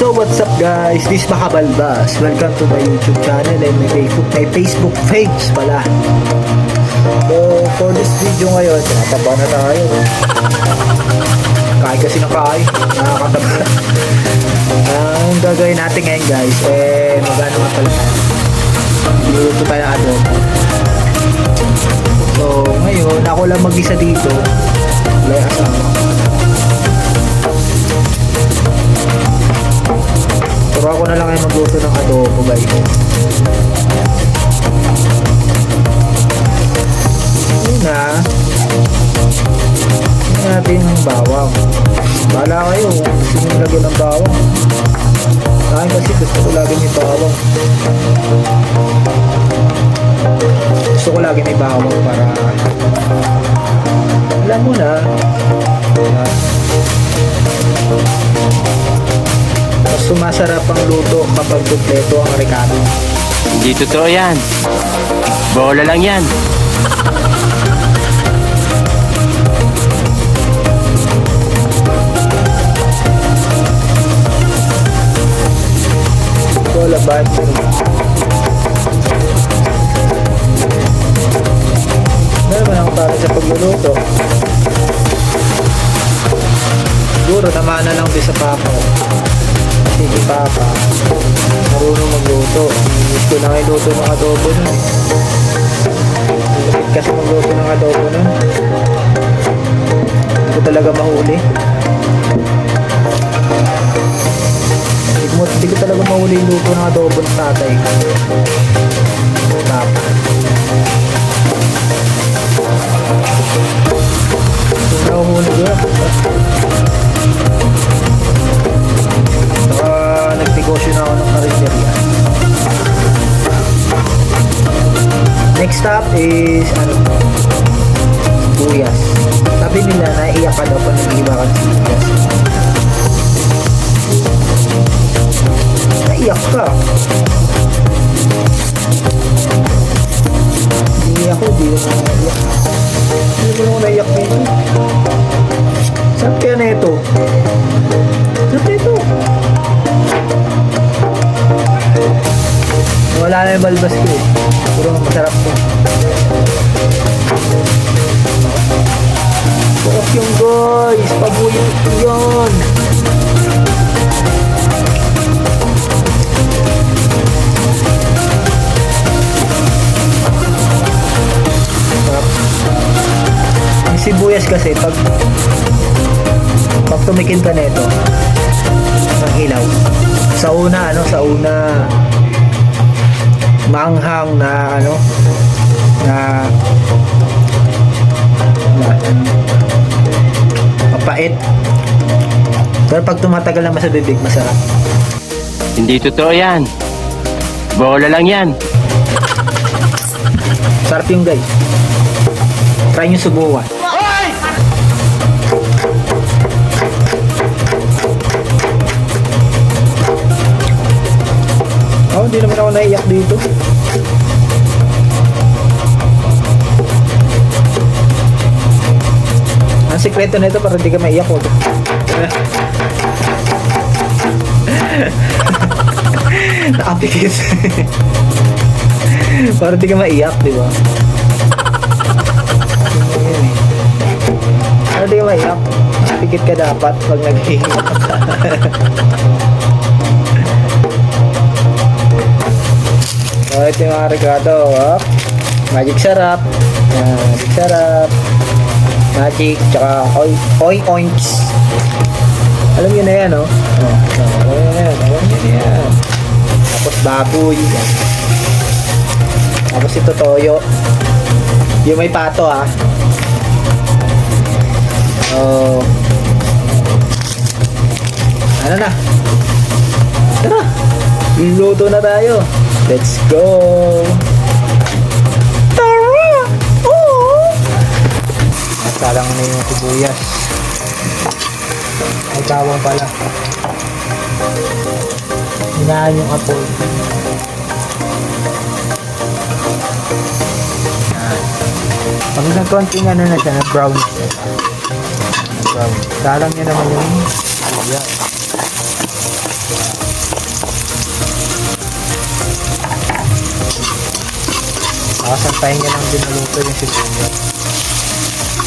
So what's up guys, this is Makabalbas. Welcome to my YouTube channel and my Facebook page pala. So for this video ngayon, tinataba na tayo. Kain kasi ng kain, nakakataba. Ang gagawin natin ngayon guys, magano nga pala tayo. Luto tayo ng adobo. So ngayon, ako lang mag-isa dito. Wala yung asawa. Pero ako na lang ay magluto ng adobo guys. Una, hindi natin ng bawang. Bahala kayo kung gusto nyo lagyan ng bawang. Akin kasi gusto ko lagi may bawang. Gusto ko lagi may bawang para alam mo na. Mas sumasarap ang luto kapag kumpleto ang rekado. Hindi totoo yan. Bola lang yan. Bola ba? Meron man ako para sa pagluluto. Siguro naman na lang din sa papa ko. Kasi si papa marunong magluto. Gusto na kayo luto ng adobo nun. Lapit kasi magluto ng adobo nun. Hindi ko talaga mahuli. Hindi ko talaga mahuli yung luto ng adobo ng tatay. Papa. Ito na uhuli ko. Nag-negosyo na ako ng karinderya. Next stop is sibuyas. Sabi nila naiiyak ka daw pag nag-iiba ka ng sibuyas. Naiiyak ka. Hindi ako, di ko na naiiyak. Hindi ko na naiiyak dito. Saan kaya na ito? Saan ito? Wala na yung balbas ko eh. Puro masarap to. Sarap yung guys. Pabuyo yun. Sarap. Ang sibuyas kasi pag tumikin ka na ito ng ilaw. Sa una maanghang na mapait. Pero pag tumatagal naman sa bibig, masarap. Hindi totoo yan. Bola lang yan. Sarap yung guys. Try nyo subukan. Oh, hindi naman ako naiyak dito. Ang sikreto nito para hindi ka maiyak ko. Nakapikit. Para hindi ka maiyak, di ba? Para hindi ka maiyak, nakapikit ka dapat pag nag-iiyak ka. So, ito yung mga regado. Magic sarap. Magic sarap. Magic. Tsaka oinks. Alam nyo na yan, no? Alam nyo na yan. Tapos baboy. Tapos ito toyo. Yung may pato, ha. Ano na? Tara. Luto na tayo. Let's go! Tara! Oh! Nasalang na yung sibuyas. Ay, bawang pala. Hinaan yung apoy. Pag nagkonting na siya, na-brown siya. Brown. Salang niya naman yung sibuyas. Sasantahin niya lang din naluto yung sibuyas.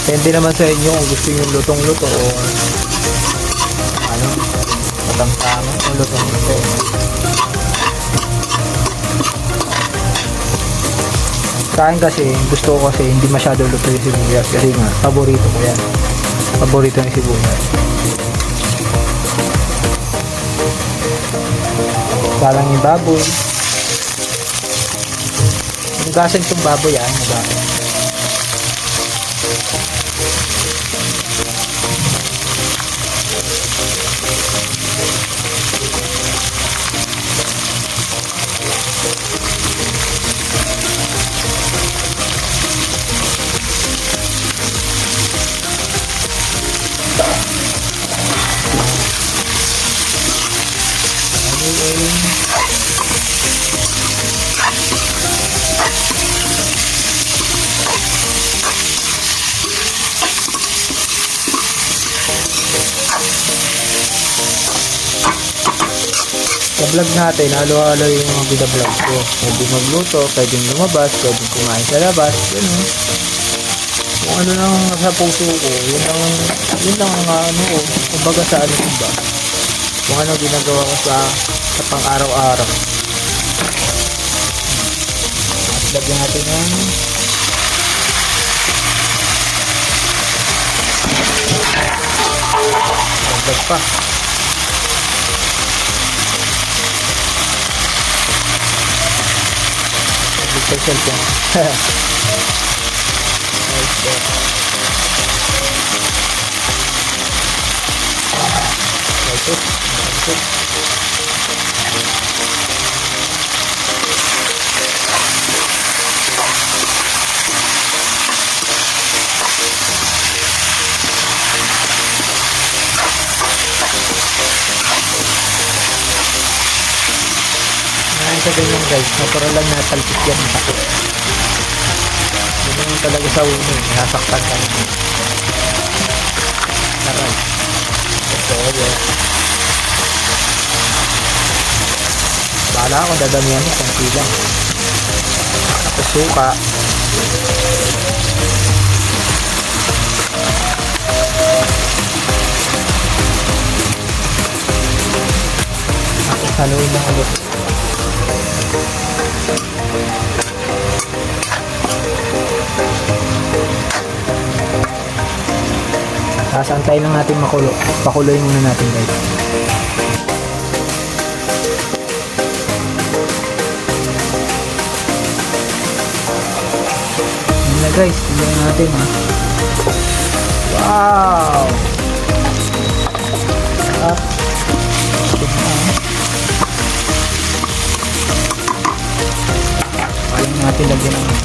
Depende naman sa inyo kung gusto nyo lutong-luto o ano, matang-tama o lutong-luto. Sa akin kasi, gusto ko kasi hindi masyado luto yung sibuyas kasi nga, paborito ko yan. Paborito yung sibuyas. Salang yung baboy. Hugasan itong baboy yan, hugasan. Sa vlog natin, halo-halo yung mga binablog ko. Pwede magluto, pwede lumabas, pwede kumain sa labas, gano'n. Kung ano lang sa puso ko, yun lang ang ano ko, kumbaga sa ano ko ba. Kung ano ginagawa ko sa pang-araw-araw. At lagyan natin yung lagdag pa. Special po. Nice po. Sa ganyan guys, natural lang natalpit yan ang sakit. Yun naman talaga sa uno, nasaktan ka naman. Naral. Ito, yun. Bahala ako, dadamihan mo, konti lang. Tapos suka. Tapos haluin lang ulit. Sasantay lang natin makulo. Pakuloy muna natin guys. Yun na guys, tingnan natin ha. Wow! Sarap. Kaya natin lagyan ng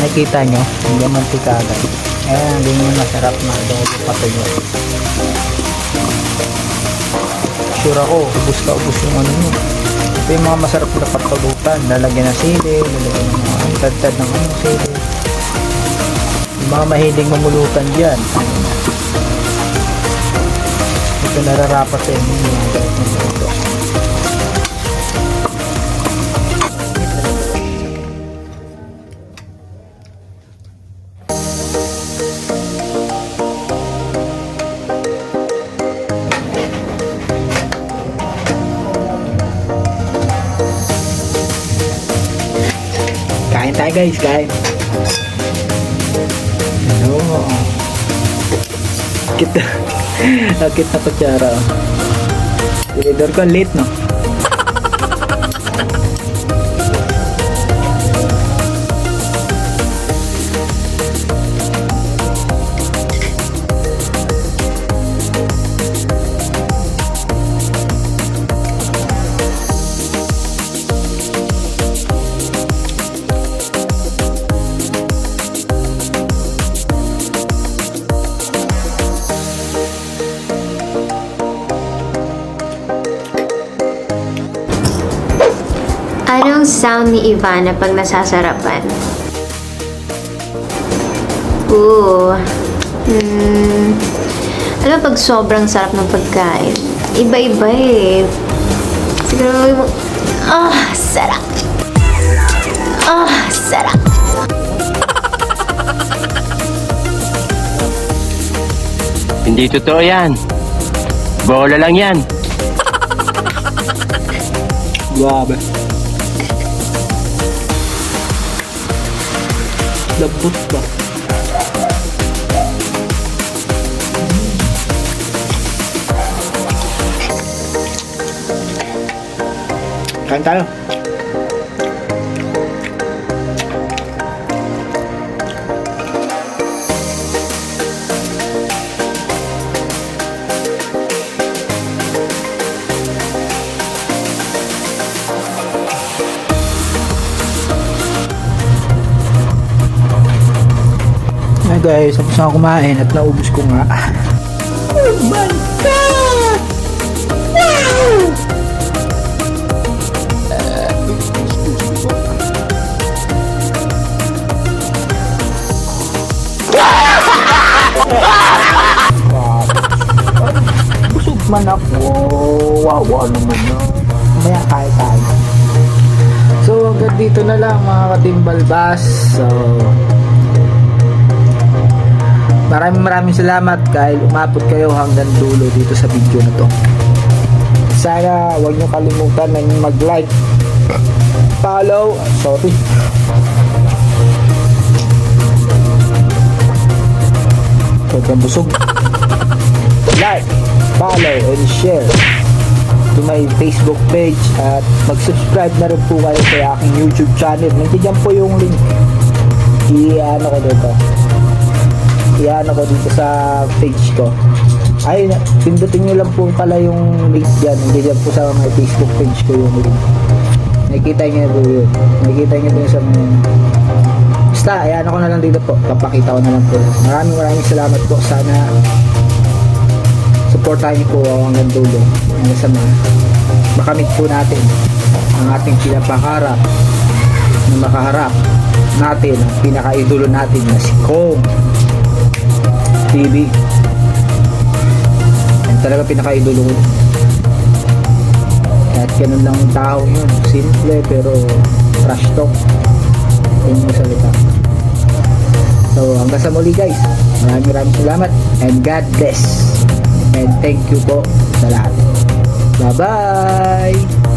nakikita nyo, hindi mantika guys. Ayan, hindi nyo masarap na adobo patuyo. Sure ako, ubus ka ubus yung ano nyo. Ito yung mga masarap na patulutan. Lalagyan ng sili, lalagyan ng mga tad-tad ng ano, sili. Yung mga mahiling mamulutan dyan. Ito nararapat sa inyo yung guys ng ito. Kain tayo guys, kain. Ano? Kita. Nakit na kutsara. Tinidor ko late no. sound ni Ivana pag nasasarapan. Ooh. Alam mo, pag sobrang sarap ng pagkain, iba-iba eh. Siguro yung... sarap! Sarap! Hindi totoo yan. Bola lang yan. Grabe. Lambot ba? Kain tayo. Hi guys, tapos na ako kumain at naubos ko nga. Oh my God! Wow! Busog man ako. Wawa naman no. Mamaya kaya tayo. So hanggang dito na lang mga katimbalbas. So maraming salamat dahil umabot kayo hanggang dulo dito sa video na to. Sana huwag nyo kalimutan na mag-like, follow, sorry, sobrang busog, like, follow, and share to my Facebook page at mag-subscribe na rin po kayo sa aking YouTube channel. Nandiyan po yung link. I-ano ko dito sa page ko. Ay, pindutin nyo lang po pala yung link dyan. Nandiyan po sa my Facebook page ko yung link. Nakikita nyo po yun. Nakikita nyo po sa basta, ayan ako na lang dito po. Papakita ko na lang po. Maraming salamat po. Sana supportahan nyo po ako hanggang dulo. Hanggang sa makamit po natin ang ating pinapakarap na makaharap natin ang pinaka-idolo natin na si Kong TV. Yan talaga pinaka-idolo ko. Kahit ganun lang ang tao yun. Simple pero trash talk. Yun yung salita. So hanggang sa muli guys. Maraming salamat and God bless. And thank you po sa lahat. Bye bye!